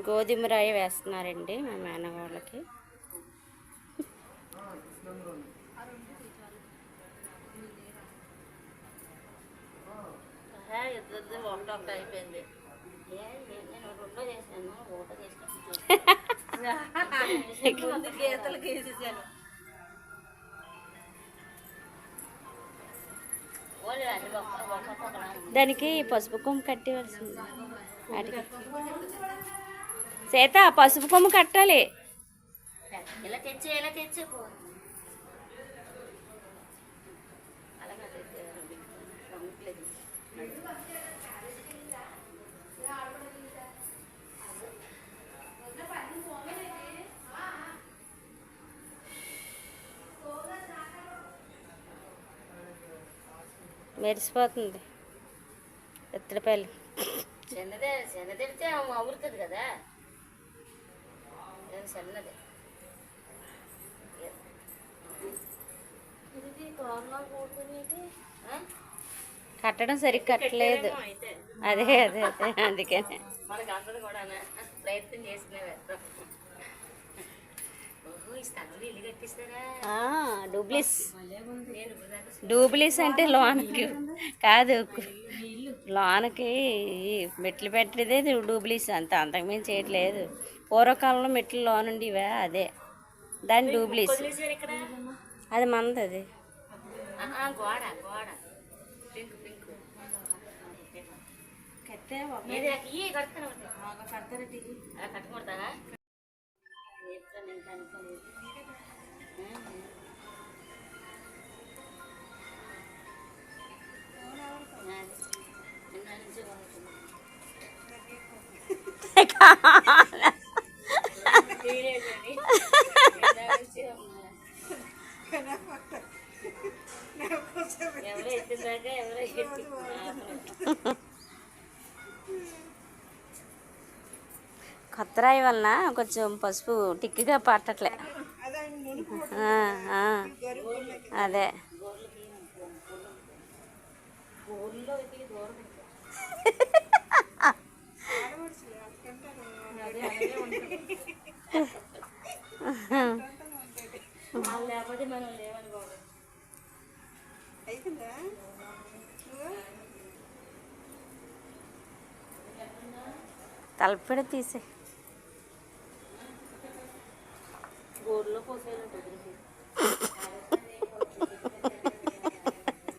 గోధుమ రాయి వేస్తున్నారండి మా మేనగోళ్ళకి. ఒకటి అయిపోయింది. నేను రెండో చేసాను, ఒకటో చేసాను. గీతలు గీసేసాను. దానికి పసుపు కొమ్ము కట్టవలసింది. వాటికి సీత పసుపు కొమ్ము కట్టాలి. ఇలా తెచ్చే మెరిసిపోతుంది ఎత్తడిపల్లి. చిన్నదిడితే అవుతుంది కదా, చిన్నది. కట్టడం సరిగ్గా కట్టలేదు. అదే అదే అదే అందుకనే మనకి అందదు కూడా ప్రయత్నం చేసినవే. డూబ్లీస్ అంటే లోనకి కాదు, లోనకి మెట్లు పెట్టేదే డూబ్లీస్. అంతకుమించి చేయట్లేదు. పూర్వకాలంలో మెట్లు లోనుండి ఇవా, అదే దాన్ని డూబ్లీస్. అది మంది, అది గోడ కట్టకూడదా? ఎవరో ఎత్తిందాకా ఎవరో ఎత్తి కొత్తరాయి వలన కొంచెం పసుపు టిక్కిగా పట్టట్లే. అదే లేకపోతే మనం లేవనుకోండి. తలపెడ తీసే గోర్లో పోసేయాలంటే